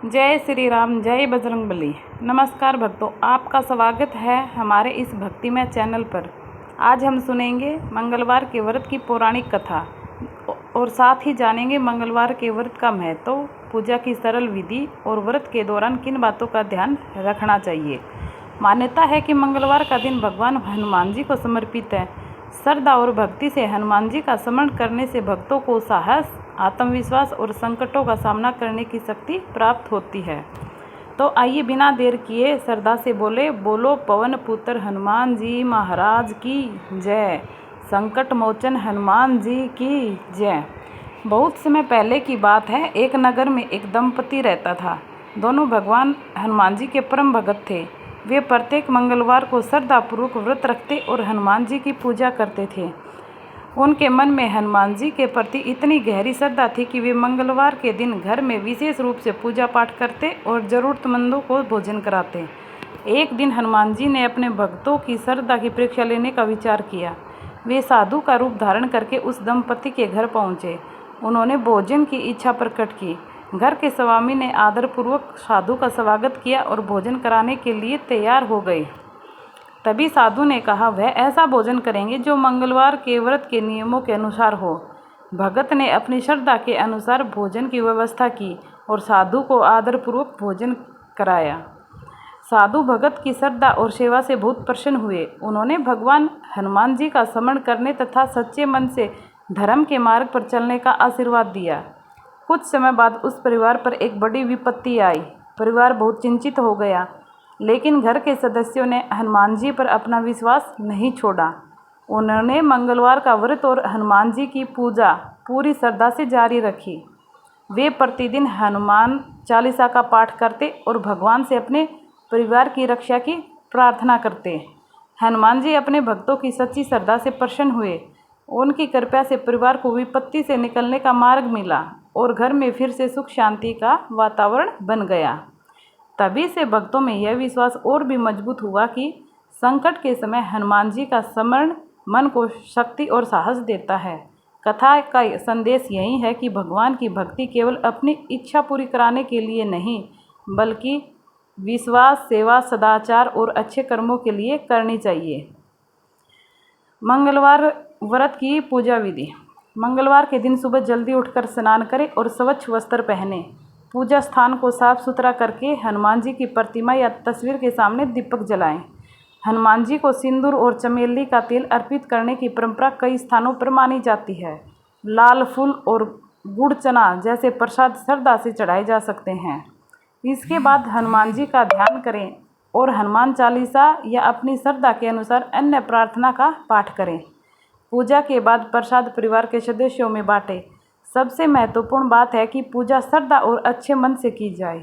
जय श्री राम, जय बजरंगबली। नमस्कार भक्तों, आपका स्वागत है हमारे इस भक्तिमय चैनल पर। आज हम सुनेंगे मंगलवार के व्रत की पौराणिक कथा और साथ ही जानेंगे मंगलवार के व्रत का महत्व, पूजा की सरल विधि और व्रत के दौरान किन बातों का ध्यान रखना चाहिए। मान्यता है कि मंगलवार का दिन भगवान हनुमान जी को समर्पित है। श्रद्धा और भक्ति से हनुमान जी का स्मरण करने से भक्तों को साहस, आत्मविश्वास और संकटों का सामना करने की शक्ति प्राप्त होती है। तो आइए बिना देर किए श्रद्धा से बोलो पवन पुत्र हनुमान जी महाराज की जय। संकट मोचन हनुमान जी की जय। बहुत समय पहले की बात है। एक नगर में एक दंपति रहता था। दोनों भगवान हनुमान जी के परम भगत थे। वे प्रत्येक मंगलवार को श्रद्धापूर्वक व्रत रखते और हनुमान जी की पूजा करते थे। उनके मन में हनुमान जी के प्रति इतनी गहरी श्रद्धा थी कि वे मंगलवार के दिन घर में विशेष रूप से पूजा पाठ करते और जरूरतमंदों को भोजन कराते। एक दिन हनुमान जी ने अपने भक्तों की श्रद्धा की परीक्षा लेने का विचार किया। वे साधु का रूप धारण करके उस दंपति के घर पहुंचे। उन्होंने भोजन की इच्छा प्रकट की। घर के स्वामी ने आदरपूर्वक साधु का स्वागत किया और भोजन कराने के लिए तैयार हो गए। तभी साधु ने कहा, वह ऐसा भोजन करेंगे जो मंगलवार के व्रत के नियमों के अनुसार हो। भगत ने अपनी श्रद्धा के अनुसार भोजन की व्यवस्था की और साधु को आदरपूर्वक भोजन कराया। साधु भगत की श्रद्धा और सेवा से बहुत प्रसन्न हुए। उन्होंने भगवान हनुमान जी का स्मरण करने तथा सच्चे मन से धर्म के मार्ग पर चलने का आशीर्वाद दिया। कुछ समय बाद उस परिवार पर एक बड़ी विपत्ति आई। परिवार बहुत चिंतित हो गया, लेकिन घर के सदस्यों ने हनुमान जी पर अपना विश्वास नहीं छोड़ा। उन्होंने मंगलवार का व्रत और हनुमान जी की पूजा पूरी श्रद्धा से जारी रखी। वे प्रतिदिन हनुमान चालीसा का पाठ करते और भगवान से अपने परिवार की रक्षा की प्रार्थना करते। हनुमान जी अपने भक्तों की सच्ची श्रद्धा से प्रसन्न हुए। उनकी कृपा से परिवार को विपत्ति से निकलने का मार्ग मिला और घर में फिर से सुख शांति का वातावरण बन गया। तभी से भक्तों में यह विश्वास और भी मजबूत हुआ कि संकट के समय हनुमान जी का स्मरण मन को शक्ति और साहस देता है। कथा का संदेश यही है कि भगवान की भक्ति केवल अपनी इच्छा पूरी कराने के लिए नहीं, बल्कि विश्वास, सेवा, सदाचार और अच्छे कर्मों के लिए करनी चाहिए। मंगलवार व्रत की पूजा विधि। मंगलवार के दिन सुबह जल्दी उठकर स्नान करें और स्वच्छ वस्त्र पहनें। पूजा स्थान को साफ सुथरा करके हनुमान जी की प्रतिमा या तस्वीर के सामने दीपक जलाएं। हनुमान जी को सिंदूर और चमेली का तेल अर्पित करने की परंपरा कई स्थानों पर मानी जाती है। लाल फूल और गुड़ चना जैसे प्रसाद श्रद्धा से चढ़ाए जा सकते हैं। इसके बाद हनुमान जी का ध्यान करें और हनुमान चालीसा या अपनी श्रद्धा के अनुसार अन्य प्रार्थना का पाठ करें। पूजा के बाद प्रसाद परिवार के सदस्यों में बांटें। सबसे महत्वपूर्ण बात है कि पूजा श्रद्धा और अच्छे मन से की जाए।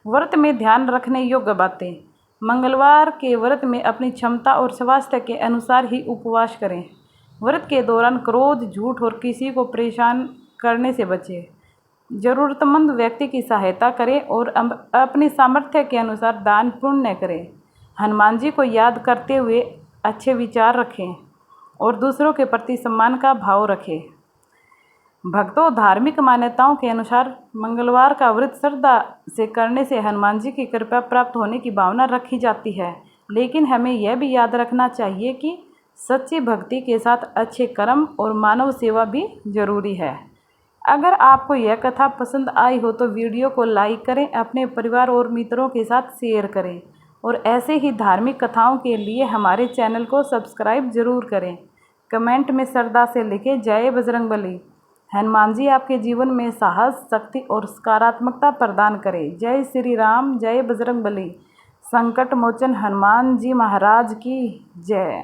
व्रत में ध्यान रखने योग्य बातें। मंगलवार के व्रत में अपनी क्षमता और स्वास्थ्य के अनुसार ही उपवास करें। व्रत के दौरान क्रोध, झूठ और किसी को परेशान करने से बचें। जरूरतमंद व्यक्ति की सहायता करें और अपनी सामर्थ्य के अनुसार दान पुण्य करें। हनुमान जी को याद करते हुए अच्छे विचार रखें और दूसरों के प्रति सम्मान का भाव रखें। भक्तों, धार्मिक मान्यताओं के अनुसार मंगलवार का व्रत श्रद्धा से करने से हनुमान जी की कृपा प्राप्त होने की भावना रखी जाती है। लेकिन हमें यह भी याद रखना चाहिए कि सच्ची भक्ति के साथ अच्छे कर्म और मानव सेवा भी जरूरी है। अगर आपको यह कथा पसंद आई हो तो वीडियो को लाइक करें, अपने परिवार और मित्रों के साथ शेयर करें और ऐसे ही धार्मिक कथाओं के लिए हमारे चैनल को सब्सक्राइब जरूर करें। कमेंट में श्रद्धा से लिखें, जय बजरंगबली। हनुमान जी आपके जीवन में साहस, शक्ति और सकारात्मकता प्रदान करें। जय श्री राम, जय बजरंगबली। संकट मोचन हनुमान जी महाराज की जय।